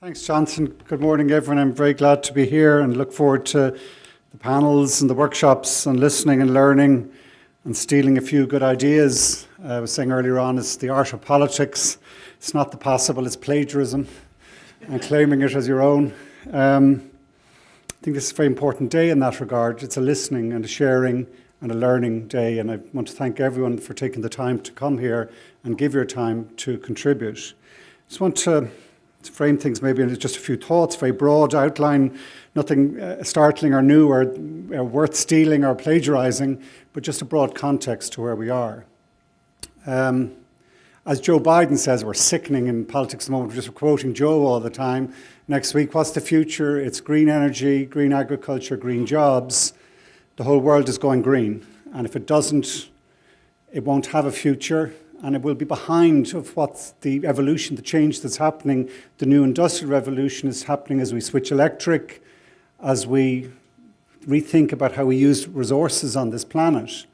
Thanks, Johnson. Good morning, everyone. I'm very glad to be here and look forward to the panels and the workshops and listening and learning and stealing a few good ideas. I was saying earlier on, it's the art of politics. It's not the possible, it's plagiarism and claiming it as your own. I think this is a very important day in that regard. It's a listening and a sharing and a learning day, and I want to thank everyone for taking the time to come here and give your time to contribute. I just want to frame things maybe in just a few thoughts, very broad outline, nothing startling or new or worth stealing or plagiarising, but just a broad context to where we are. As Joe Biden says, we're sickening in politics at the moment. We're just quoting Joe all the time. Next week, what's the future? It's green energy, green agriculture, green jobs. The whole world is going green. And if it doesn't, it won't have a future. And it will be behind of what the evolution, the change that's happening. The new industrial revolution is happening as we switch electric, as we rethink about how we use resources on this planet.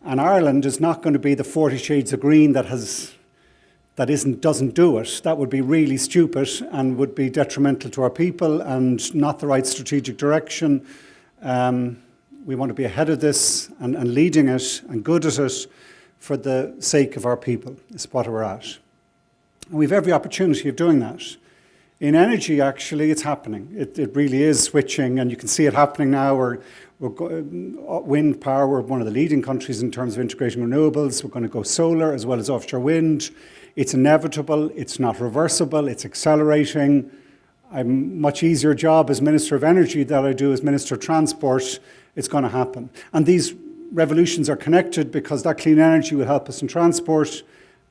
And Ireland is not going to be the 40 shades of green doesn't do it. That would be really stupid and would be detrimental to our people and not the right strategic direction. We want to be ahead of this and leading it and good at it for the sake of our people, is what we're at. And we have every opportunity of doing that. In energy, actually, it's happening. It really is switching, and you can see it happening now. Wind power, we're one of the leading countries in terms of integrating renewables. We're going to go solar as well as offshore wind. It's inevitable, it's not reversible, it's accelerating. I'm a much easier job as Minister of Energy than I do as Minister of Transport. It's going to happen. And these revolutions are connected because that clean energy will help us in transport.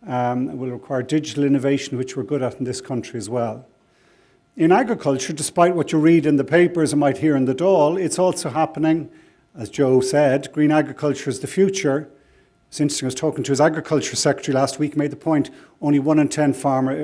It will require digital innovation, which we're good at in this country as well. In agriculture, despite what you read in the papers and might hear in the Dáil, it's also happening. As Joe said, green agriculture is the future. It's interesting, I was talking to his agriculture secretary last week, made the point, only 1 in 10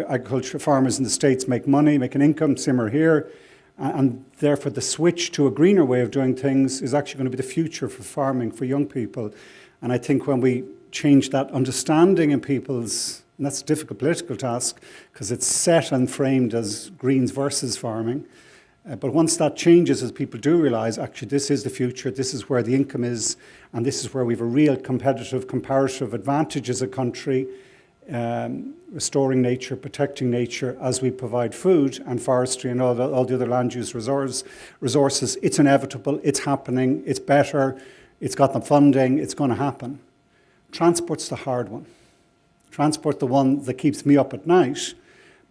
agriculture farmers in the States make money, make an income, similar here. And therefore the switch to a greener way of doing things is actually going to be the future for farming for young people. And I think when we change that understanding in people's, and that's a difficult political task because it's set and framed as greens versus farming. But once that changes, as people do realise, actually this is the future, this is where the income is, and this is where we have a real competitive, comparative advantage as a country, restoring nature, protecting nature as we provide food and forestry and all the other land use resources. It's inevitable, it's happening, it's better, it's got the funding, it's going to happen. Transport's the hard one. Transport, the one that keeps me up at night,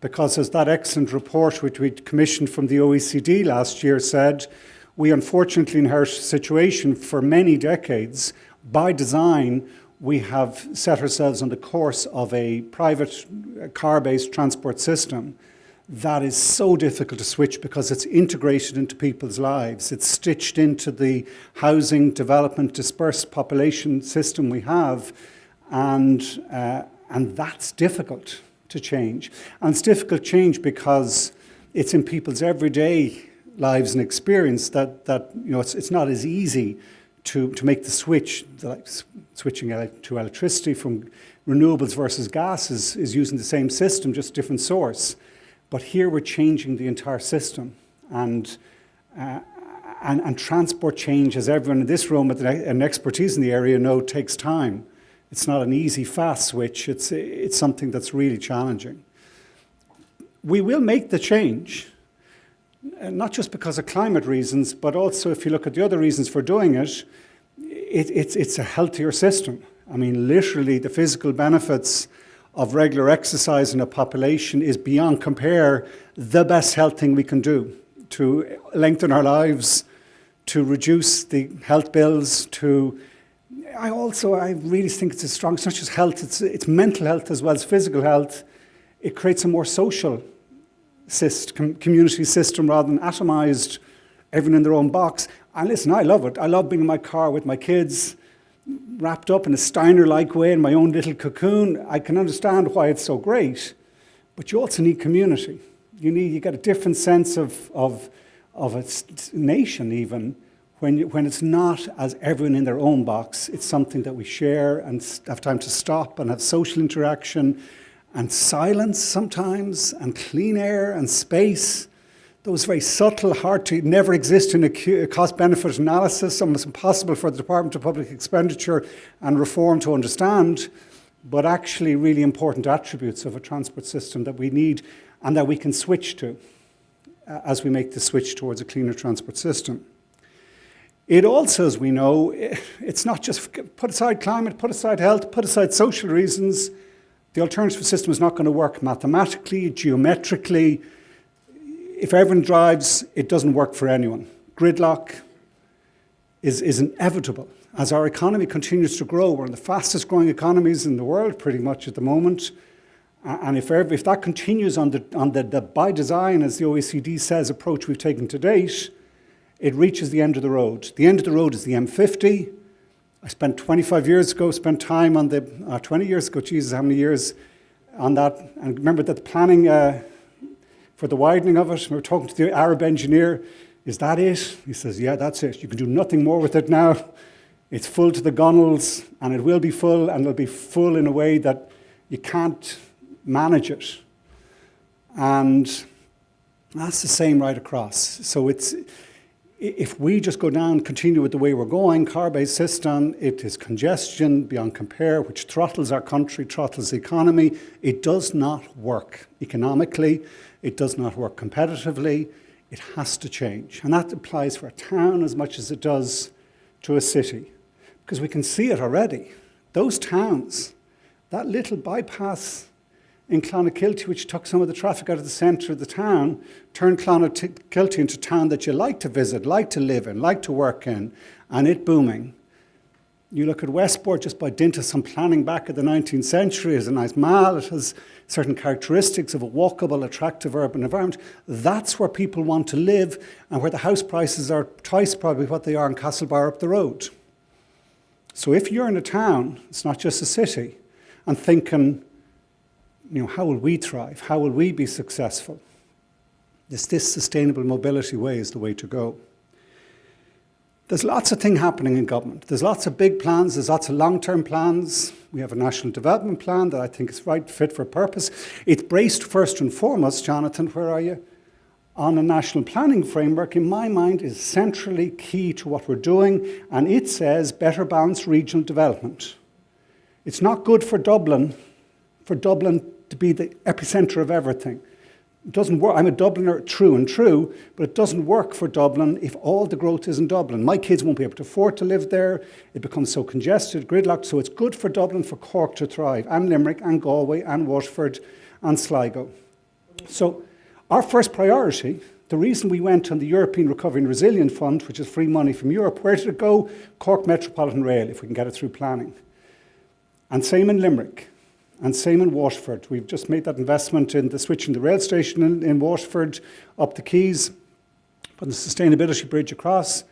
because as that excellent report which we commissioned from the OECD last year said, we unfortunately inherit a situation for many decades. By design, we have set ourselves on the course of a private car-based transport system that is so difficult to switch because it's integrated into people's lives. It's stitched into the housing, development, dispersed population system we have, and that's difficult to change. And it's difficult to change because it's in people's everyday lives and experience that it's not as easy to make the switch, like switching to electricity from renewables versus gas is using the same system, just different source. But here we're changing the entire system. And transport change, as everyone in this room with an expertise in the area know, takes time. It's not an easy, fast switch. It's something that's really challenging. We will make the change, not just because of climate reasons, but also if you look at the other reasons for doing it, it's a healthier system. I mean, literally the physical benefits of regular exercise in a population is beyond compare the best health thing we can do to lengthen our lives, to reduce the health bills, I really think it's it's not just health, it's mental health as well as physical health. It creates a more social community system rather than atomised, everyone in their own box. And listen, I love it. I love being in my car with my kids, wrapped up in a Steiner-like way in my own little cocoon. I can understand why it's so great, but you also need community. You get a different sense of a nation even, when it's not as everyone in their own box. It's something that we share and have time to stop and have social interaction and silence sometimes, and clean air and space. Those very subtle, hard to never exist in a cost-benefit analysis, almost impossible for the Department of Public Expenditure and Reform to understand, but actually really important attributes of a transport system that we need and that we can switch to as we make the switch towards a cleaner transport system. It also, as we know, it's not just put aside climate, put aside health, put aside social reasons. The alternative system is not going to work mathematically, geometrically. If everyone drives, it doesn't work for anyone. Gridlock is inevitable. As our economy continues to grow, we're one of the fastest growing economies in the world pretty much at the moment. And if that continues on the by design, as the OECD says, approach we've taken to date, it reaches the end of the road. The end of the road is the M50. I spent 25 years ago, spent time on 20 years ago, Jesus, how many years on that. And remember that the planning for the widening of it, we were talking to the Arab engineer, is that it? He says, yeah, that's it. You can do nothing more with it now. It's full to the gunnels, and it will be full, and it'll be full in a way that you can't manage it. And that's the same right across. So if we just go down, continue with the way we're going, car-based system, it is congestion beyond compare, which throttles our country, throttles the economy. It does not work economically. It does not work competitively. It has to change. And that applies for a town as much as it does to a city. Because we can see it already. Those towns, that little bypass in Clonakilty, which took some of the traffic out of the centre of the town, turned Clonakilty into a town that you like to visit, like to live in, like to work in, and it booming. You look at Westport, just by dint of some planning back in the 19th century, it's a nice mall, it has certain characteristics of a walkable, attractive urban environment. That's where people want to live, and where the house prices are twice probably what they are in Castlebar up the road. So if you're in a town, it's not just a city, and thinking, how will we thrive? How will we be successful? This sustainable mobility way is the way to go. There's lots of things happening in government. There's lots of big plans. There's lots of long-term plans. We have a national development plan that I think is right, fit for purpose. It's braced first and foremost, Jonathan, where are you? On a national planning framework, in my mind, is centrally key to what we're doing, and it says better balanced regional development. It's not good for Dublin to be the epicenter of everything. It doesn't work. I'm a Dubliner, true, but it doesn't work for Dublin if all the growth is in Dublin. My kids won't be able to afford to live there. It becomes so congested, gridlocked. So it's good for Dublin, for Cork to thrive, and Limerick, and Galway, and Waterford, and Sligo. So our first priority, the reason we went on the European Recovery and Resilience Fund, which is free money from Europe, where did it go? Cork Metropolitan Rail, if we can get it through planning. And same in Limerick. And same in Waterford. We've just made that investment in the switching the rail station in Waterford up the quays, putting the sustainability bridge across,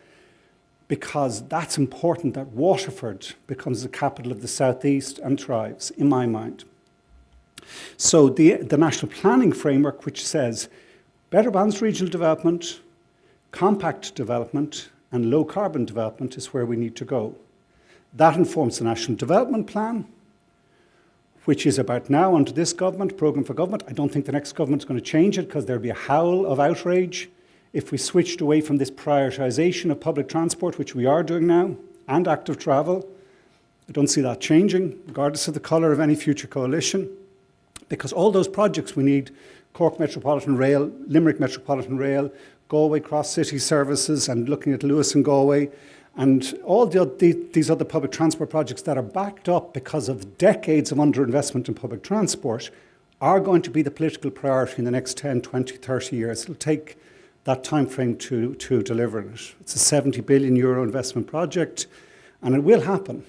because that's important that Waterford becomes the capital of the southeast and thrives, in my mind. So the national planning framework, which says better balanced regional development, compact development, and low carbon development is where we need to go. That informs the national development plan, which is about now under this government, Programme for Government. I don't think the next government is going to change it because there'll be a howl of outrage if we switched away from this prioritisation of public transport, which we are doing now, and active travel. I don't see that changing, regardless of the colour of any future coalition, because all those projects we need, Cork Metropolitan Rail, Limerick Metropolitan Rail, Galway cross-city services, and looking at Lewis and Galway, and all these other public transport projects that are backed up because of decades of underinvestment in public transport are going to be the political priority in the next 10, 20, 30 years. It'll take that time frame to deliver it. It's a 70 billion euro investment project, and it will happen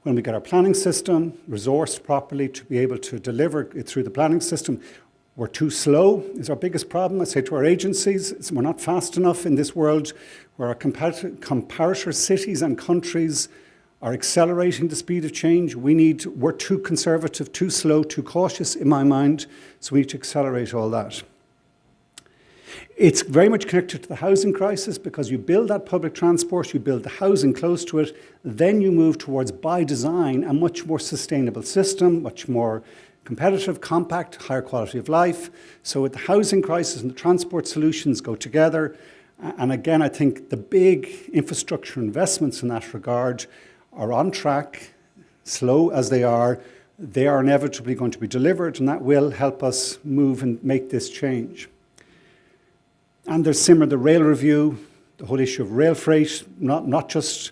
when we get our planning system resourced properly to be able to deliver it through the planning system. We're too slow is our biggest problem. I say to our agencies, we're not fast enough in this world where our comparator cities and countries are accelerating the speed of change. We're too conservative, too slow, too cautious in my mind, so we need to accelerate all that. It's very much connected to the housing crisis because you build that public transport, you build the housing close to it, then you move towards, by design, a much more sustainable system, much more competitive, compact, higher quality of life. So with the housing crisis and the transport solutions go together. And again, I think the big infrastructure investments in that regard are on track, slow as they are inevitably going to be delivered, and that will help us move and make this change. And there's similar, the rail review, the whole issue of rail freight, not just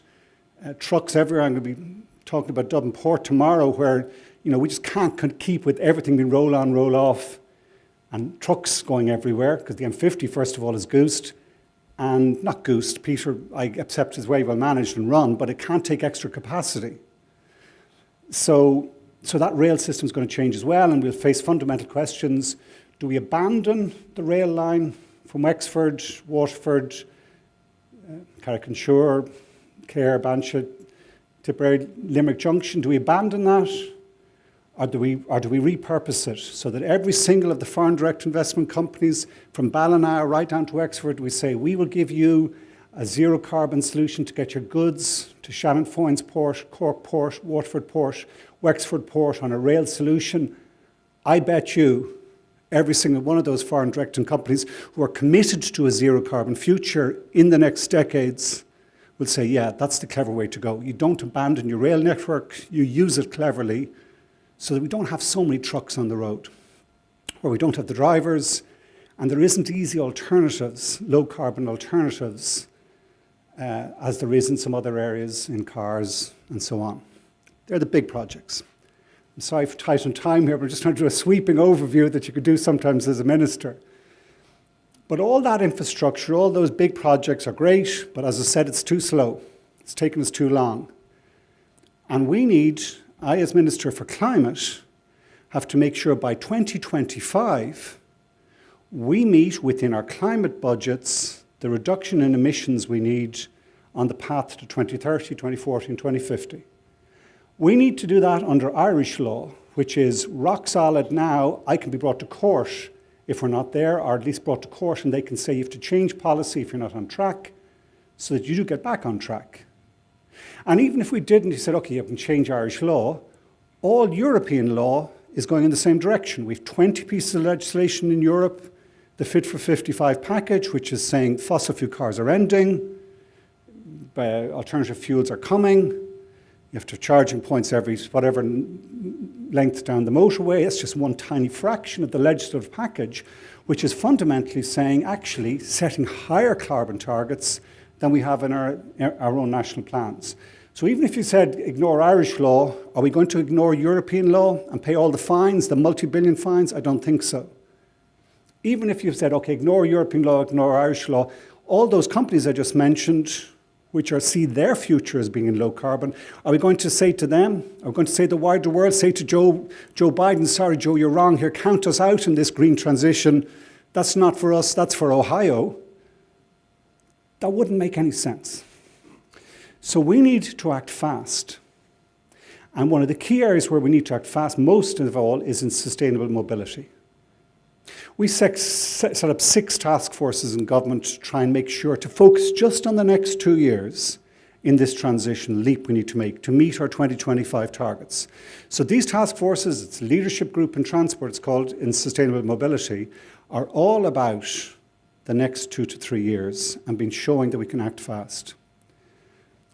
trucks everywhere. I'm going to be talking about Dublin Port tomorrow, where we just can't keep with everything being roll on, roll off, and trucks going everywhere, because the M50, first of all, is goosed, and not goosed, Peter, I accept, is very well managed and run, but it can't take extra capacity. So that rail system is going to change as well, and we'll face fundamental questions. Do we abandon the rail line from Wexford, Waterford, Carrick-on-Suir, Clare, Banshee, Tipperary, Limerick Junction? Do we abandon that? Or do we repurpose it so that every single of the foreign direct investment companies from Ballina right down to Wexford, we say, we will give you a zero carbon solution to get your goods to Shannon Foynes Port, Cork Port, Waterford Port, Wexford Port on a rail solution? I bet you every single one of those foreign direct companies who are committed to a zero carbon future in the next decades will say, yeah, that's the clever way to go. You don't abandon your rail network, you use it cleverly so that we don't have so many trucks on the road, where we don't have the drivers, and there isn't easy alternatives, low carbon alternatives, as there is in some other areas, in cars and so on. They're the big projects. I'm sorry for tight on time here, but we're just trying to do a sweeping overview that you could do sometimes as a minister. But all that infrastructure, all those big projects are great, but as I said, it's too slow. It's taken us too long. And I as Minister for Climate, have to make sure by 2025, we meet within our climate budgets the reduction in emissions we need on the path to 2030, 2040 and 2050. We need to do that under Irish law, which is rock solid now. I can be brought to court if we're not there, or at least brought to court, and they can say you have to change policy if you're not on track, so that you do get back on track. And even if we didn't, you said, okay, you can change Irish law, all European law is going in the same direction. We have 20 pieces of legislation in Europe, the Fit for 55 package, which is saying fossil fuel cars are ending, alternative fuels are coming, you have to have charging points every whatever length down the motorway. It's just one tiny fraction of the legislative package, which is fundamentally saying, actually, setting higher carbon targets than we have in our own national plans. So even if you said ignore Irish law, are we going to ignore European law and pay all the fines, the multi-billion fines? I don't think so. Even if you said, okay, ignore European law, ignore Irish law, all those companies I just mentioned, which see their future as being in low carbon, are we going to say to them, are we going to say to the wider world, say to Joe Biden, sorry, Joe, you're wrong here, count us out in this green transition. That's not for us, that's for Ohio. That wouldn't make any sense. So we need to act fast. And one of the key areas where we need to act fast, most of all, is in sustainable mobility. We set up 6 task forces in government to try and make sure to focus just on the next 2 years in this transition leap we need to make to meet our 2025 targets. So these task forces, it's a leadership group in transport, it's called, in sustainable mobility, are all about the next 2 to 3 years and been showing that we can act fast.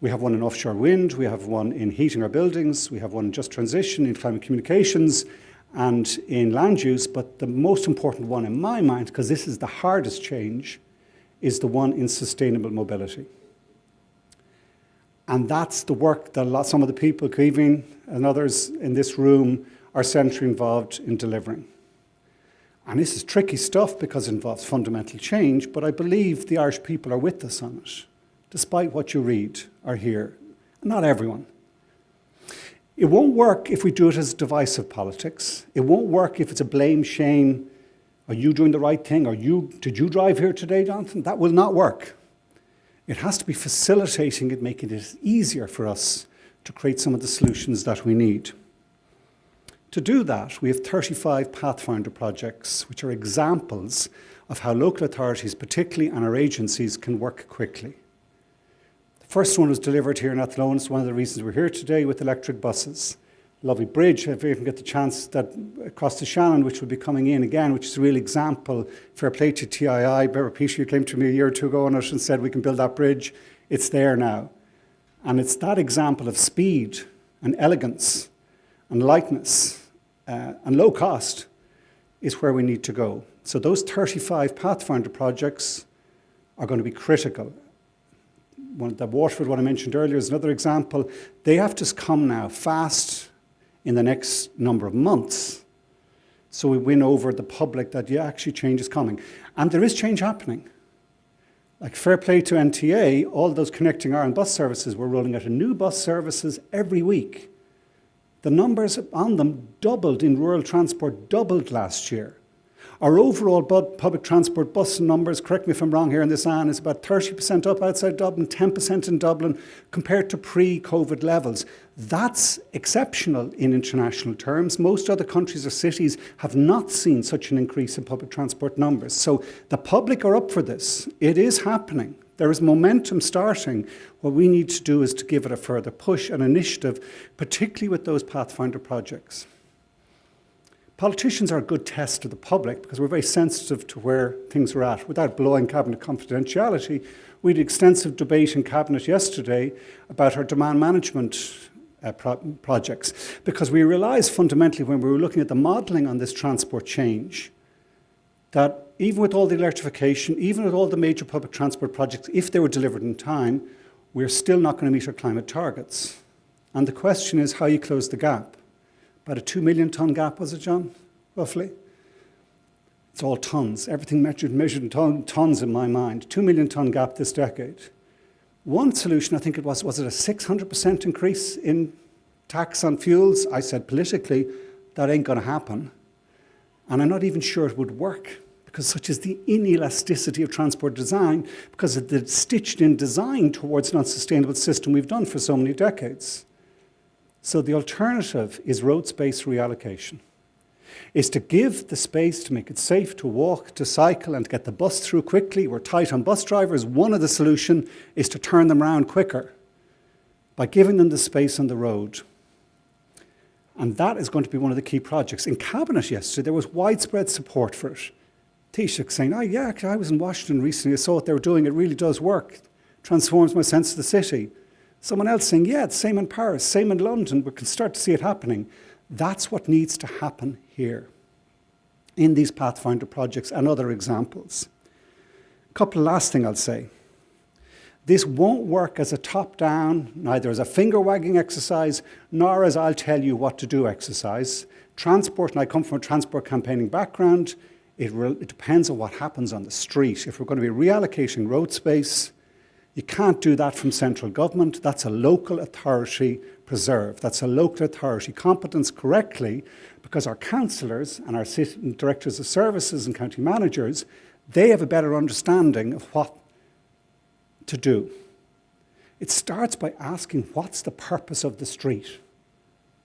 We have one in offshore wind, we have one in heating our buildings, we have one in just transition, in climate communications, and in land use, but the most important one in my mind, because this is the hardest change, is the one in sustainable mobility. And that's the work that some of the people, Eamon and others in this room, are centrally involved in delivering. And this is tricky stuff because it involves fundamental change, but I believe the Irish people are with us on it, despite what you read or hear. Not everyone. It won't work if we do it as divisive politics. It won't work if it's a blame, shame, are you doing the right thing, or did you drive here today, Jonathan? That will not work. It has to be facilitating it, making it easier for us to create some of the solutions that we need. To do that, we have 35 Pathfinder projects, which are examples of how local authorities, particularly and our agencies, can work quickly. The first one was delivered here in Athlone. It's one of the reasons we're here today with electric buses. Lovely bridge, if we even get the chance, that across the Shannon, which will be coming in again, which is a real example. Fair play to TII. Remember, Peter, you came to me a year or two ago on it and said we can build that bridge. It's there now. And it's that example of speed and elegance and lightness and low cost is where we need to go. So those 35 Pathfinder projects are going to be critical. One, the Waterford one I mentioned earlier is another example. They have to come now fast in the next number of months so we win over the public that, yeah, actually change is coming. And there is change happening. Like fair play to NTA, all those Connecting Ireland bus services, we're rolling out a new bus services every week. The numbers on them doubled in rural transport, doubled last year. Our overall public transport bus numbers, correct me if I'm wrong here in this, Anne, is about 30% up outside Dublin, 10% in Dublin, compared to pre-COVID levels. That's exceptional in international terms. Most other countries or cities have not seen such an increase in public transport numbers. So the public are up for this. It is happening. There is momentum starting. What we need to do is to give it a further push and initiative, particularly with those Pathfinder projects. Politicians are a good test to the public because we're very sensitive to where things are at. Without blowing Cabinet confidentiality, we had extensive debate in Cabinet yesterday about our demand management projects, because we realised fundamentally when we were looking at the modelling on this transport change that even with all the electrification, even with all the major public transport projects, if they were delivered in time, we're still not going to meet our climate targets. And the question is how you close the gap. About a 2 million tonne gap, was it, John, roughly? It's all tonnes. Everything measured in tonnes in my mind. 2 million tonne gap this decade. One solution, I think it was it a 600% increase in tax on fuels? I said politically, that ain't going to happen. And I'm not even sure it would work, because such is the inelasticity of transport design, because of the stitched-in design towards an unsustainable system we've done for so many decades. So the alternative is road space reallocation, is to give the space to make it safe to walk, to cycle, and to get the bus through quickly. We're tight on bus drivers. One of the solutions is to turn them around quicker by giving them the space on the road. And that is going to be one of the key projects. In Cabinet yesterday, there was widespread support for it. Taoiseach saying, oh yeah, I was in Washington recently, I saw what they were doing, it really does work, transforms my sense of the city. Someone else saying, yeah, it's same in Paris, same in London, we can start to see it happening. That's what needs to happen here in these Pathfinder projects and other examples. A couple of last things I'll say. This won't work as a top-down, neither as a finger-wagging exercise, nor as I'll tell you what to do exercise. Transport, and I come from a transport campaigning background, it depends on what happens on the street. If we're going to be reallocating road space, you can't do that from central government. That's a local authority preserve. That's a local authority competence correctly, because our councillors and our directors of services and county managers, they have a better understanding of what to do. It starts by asking, what's the purpose of the street?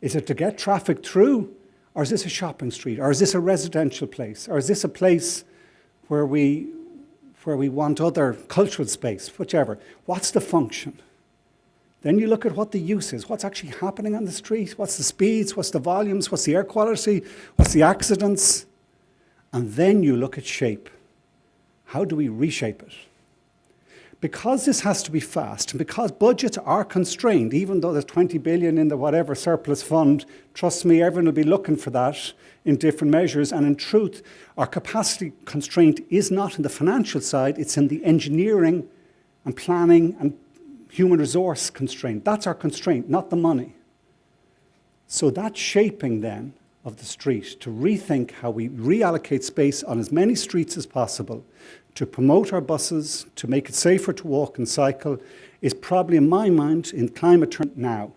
Is it to get traffic through? Or is this a shopping street? Or is this a residential place? Or is this a place where we want other cultural space, whichever? What's the function? Then you look at what the use is. What's actually happening on the street? What's the speeds? What's the volumes? What's the air quality? What's the accidents? And then you look at shape. How do we reshape it? Because this has to be fast, and because budgets are constrained, even though there's 20 billion in the whatever surplus fund, trust me, everyone will be looking for that in different measures. And in truth, our capacity constraint is not in the financial side, it's in the engineering and planning and human resource constraint. That's our constraint, not the money. So that shaping then of the street, to rethink how we reallocate space on as many streets as possible, to promote our buses, to make it safer to walk and cycle, is probably, in my mind, in climate terms now.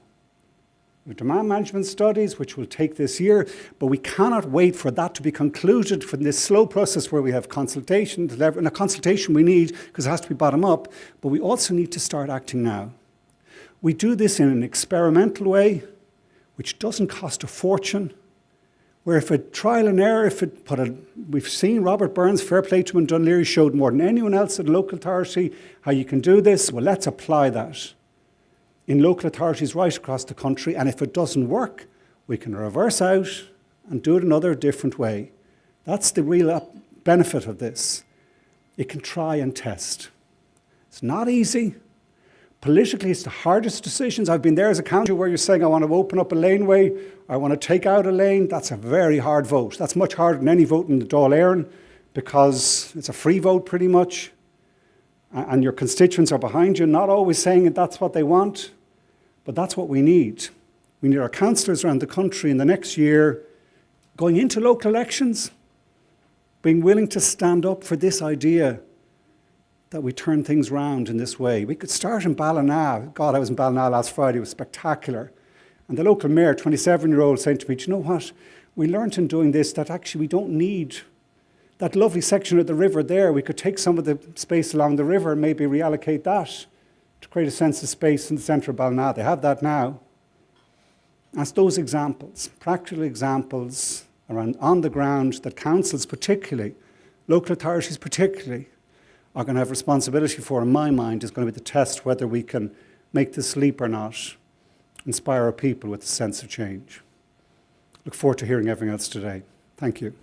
We have demand management studies, which will take this year, but we cannot wait for that to be concluded from this slow process where we have consultation, and a consultation we need because it has to be bottom up, but we also need to start acting now. We do this in an experimental way, which doesn't cost a fortune, where if a trial and error, we've seen Robert Burns, fair play to him, Dún Laoghaire showed more than anyone else at the local authority how you can do this. Well, let's apply that in local authorities right across the country. And if it doesn't work, we can reverse out and do it another different way. That's the real benefit of this. You can try and test. It's not easy. Politically, it's the hardest decisions. I've been there as a councillor where you're saying, I want to open up a laneway, I want to take out a lane. That's a very hard vote. That's much harder than any vote in the Dáil Éireann because it's a free vote pretty much. And your constituents are behind you, not always saying that that's what they want, but that's what we need. We need our councillors around the country in the next year going into local elections, being willing to stand up for this idea that we turn things round in this way. We could start in Ballina. God, I was in Ballina last Friday. It was spectacular. And the local mayor, 27-year-old, saying to me, do you know what? We learnt in doing this that actually we don't need that lovely section of the river there. We could take some of the space along the river and maybe reallocate that to create a sense of space in the centre of Ballina. They have that now. And it's those examples, practical examples around on the ground that councils particularly, local authorities particularly, are going to have responsibility for, in my mind, is going to be the test whether we can make this leap or not, inspire our people with a sense of change. Look forward to hearing everything else today. Thank you.